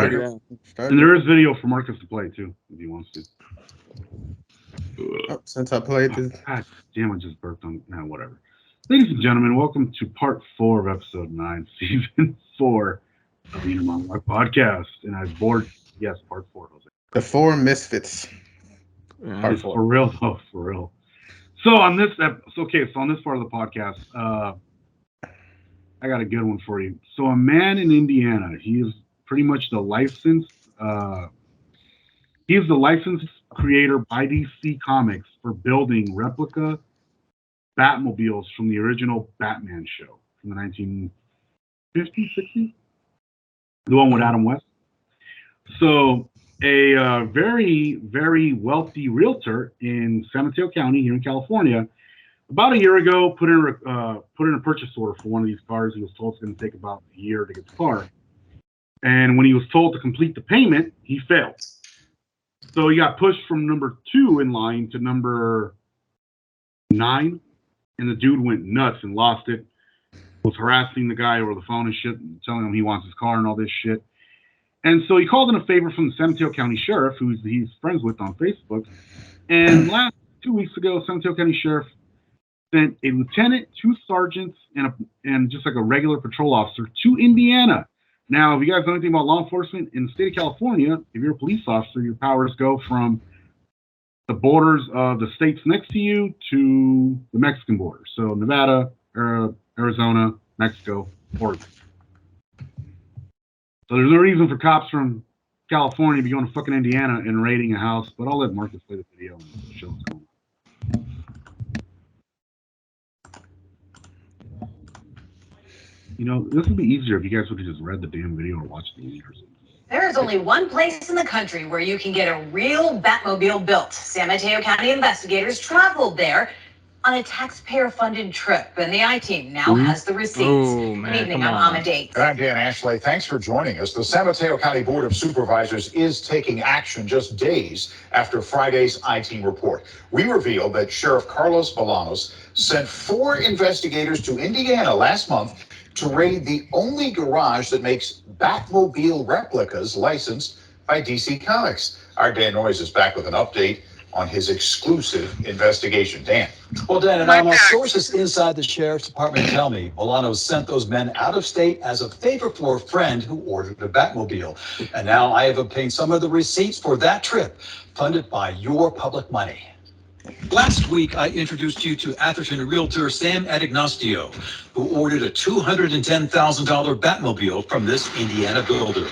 started. And there is video for Marcus to play too, if he wants to. Oh, since I played this. God damn, I just burped on. Nah, whatever. Ladies and gentlemen, welcome to part 4 of episode 9, season 4 of the Inner Monologue podcast. And I was bored. Yes, part 4. The 4 Misfits. Part 4. For real, though, for real. So on this, so on this part of the podcast, I got a good one for you. So a man in Indiana, he is pretty much the licensed, he is the licensed creator by DC Comics for building replica Batmobiles from the original Batman show from the 1950s, 60s, the one with Adam West. So a very, very wealthy realtor in San Mateo County here in California, about a year ago, put in a purchase order for one of these cars. He was told it's going to take about a year to get the car. And when he was told to complete the payment, he failed. So he got pushed from number 2 in line to number 9. And the dude went nuts and lost it. Was harassing the guy over the phone and shit, and telling him he wants his car and all this shit. And so he called in a favor from the San Mateo County Sheriff, who he's friends with on Facebook. And last 2 weeks ago, San Mateo County Sheriff sent a lieutenant, 2 sergeants, and just like a regular patrol officer to Indiana. Now, if you guys know anything about law enforcement in the state of California, if you're a police officer, your powers go from the borders of the states next to you to the Mexican border. So Nevada, Arizona, Mexico, Oregon. So there's no reason for cops from California to be going to fucking Indiana and raiding a house, but I'll let Marcus play the video and show what's going on. You know, this would be easier if you guys would have just read the damn video or watched the video or something. There is only one place in the country where you can get a real Batmobile built. San Mateo County investigators traveled there on a taxpayer-funded trip, and the I-Team now has the receipts. Good evening, I'm Amade. And I'm Dan Ashley. Thanks for joining us. The San Mateo County Board of Supervisors is taking action just days after Friday's I-Team report. We revealed that Sheriff Carlos Bolanos sent 4 investigators to Indiana last month to raid the only garage that makes Batmobile replicas licensed by DC Comics. Our Dan Noyes is back with an update on his exclusive investigation. Dan. Well, Dan, anonymous sources inside the sheriff's department tell me Bolanos sent those men out of state as a favor for a friend who ordered a Batmobile. And now I have obtained some of the receipts for that trip, funded by your public money. Last week, I introduced you to Atherton realtor Sam Adignostio, who ordered a $210,000 Batmobile from this Indiana builder.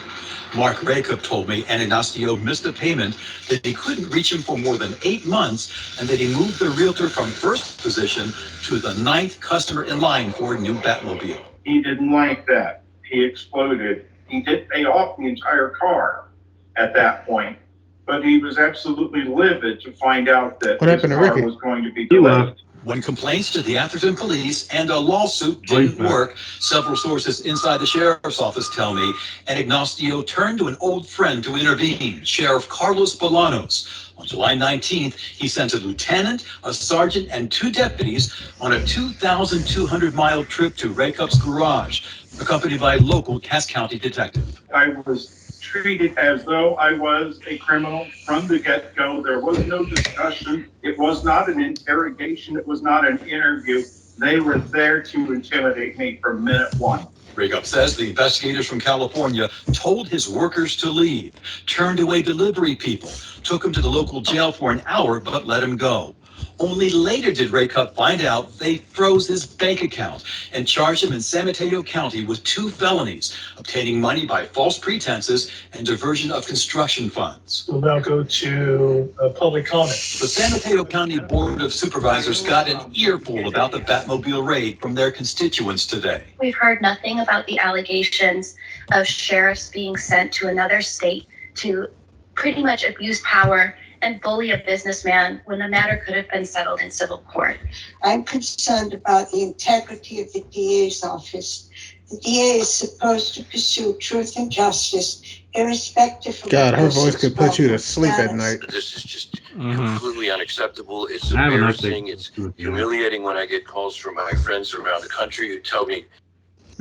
Mark Rakup told me Adignostio missed a payment, that he couldn't reach him for more than 8 months, and that he moved the realtor from first position to the 9th customer in line for a new Batmobile. He didn't like that. He exploded. He did pay off the entire car at that point. But he was absolutely livid to find out that his car was going to be delayed. When complaints to the Atherton police and a lawsuit didn't work, several sources inside the sheriff's office tell me Adignostio turned to an old friend to intervene, Sheriff Carlos Bolanos. On July 19th, he sent a lieutenant, a sergeant, and 2 deputies on a 2,200-mile trip to Rakup's garage, accompanied by a local Cass County detective. I was treated as though I was a criminal from the get-go. There was no discussion. It was not an interrogation. It was not an interview. They were there to intimidate me from minute 1. Rakup says the investigators from California told his workers to leave, turned away delivery people, took him to the local jail for an hour, but let him go. Only later did Rakup find out they froze his bank account and charged him in San Mateo County with 2 felonies, obtaining money by false pretenses and diversion of construction funds. We'll now go to public comment. The San Mateo County Board of Supervisors got an earful about the Batmobile raid from their constituents today. We've heard nothing about the allegations of sheriffs being sent to another state to pretty much abuse power and bully a businessman when the matter could have been settled in civil court. I'm concerned about the integrity of the DA's office. The DA is supposed to pursue truth and justice, irrespective of God, her voice could put you to sleep at night. This is just completely unacceptable. It's embarrassing. It's humiliating when I get calls from my friends around the country who tell me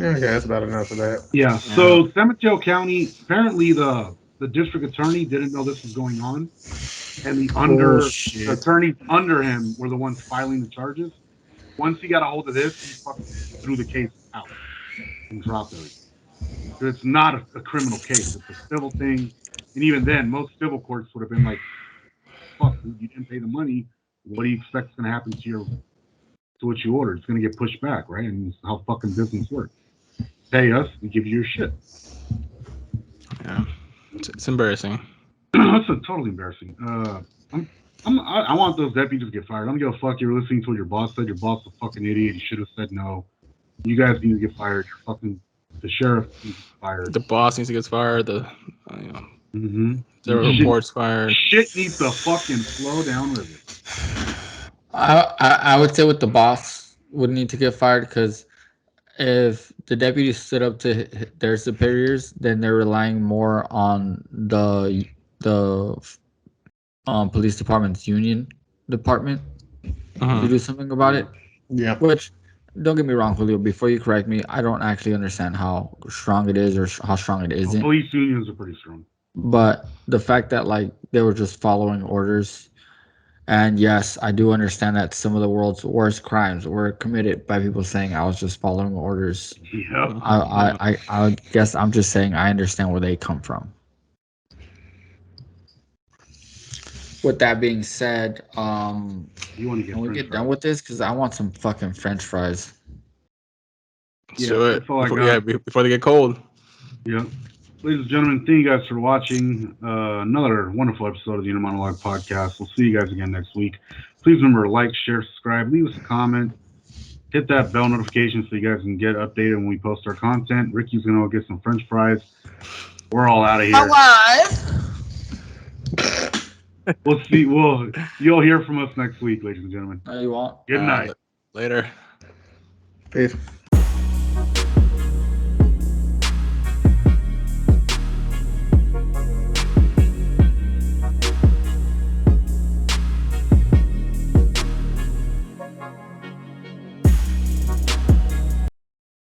Yeah, that's about enough of that. Yeah. So San Mateo County, apparently the district attorney didn't know this was going on, and the attorneys under him were the ones filing the charges. Once he got a hold of this, he fucking threw the case out and dropped everything. So it's not a criminal case; it's a civil thing. And even then, most civil courts would have been like, "Fuck, dude, you didn't pay the money. What do you expect is going to happen to what you ordered? It's going to get pushed back, right?" And it's how fucking business works. Pay us, we give you your shit. Yeah, it's embarrassing. That's totally embarrassing. I want those deputies to get fired. I don't give a fuck. You're listening to what your boss said. Your boss is a fucking idiot. You should have said no. You guys need to get fired. The sheriff needs to get fired. The boss needs to get fired. The Shit, report's fired. Shit needs to fucking slow down river. I would say with the boss would need to get fired because if the deputies stood up to their superiors, then they're relying more on the police department's union department to do something about it. Yeah. Which, don't get me wrong, Julio. Before you correct me, I don't actually understand how strong it is or how strong it isn't. Police unions are pretty strong. But the fact that like they were just following orders, and yes, I do understand that some of the world's worst crimes were committed by people saying I was just following orders. Yep. I guess I'm just saying I understand where they come from. With that being said, you want to can we get done with this? Because I want some fucking French fries. Let's do it. Before they get cold. Yeah. Ladies and gentlemen, thank you guys for watching another wonderful episode of the Inner Monologue Podcast. We'll see you guys again next week. Please remember to like, share, subscribe, leave us a comment, hit that bell notification so you guys can get updated when we post our content. Ricky's going to go get some French fries. We're all out of here. We'll see. You'll hear from us next week, ladies and gentlemen. No, you won't. Good night. Later. Peace.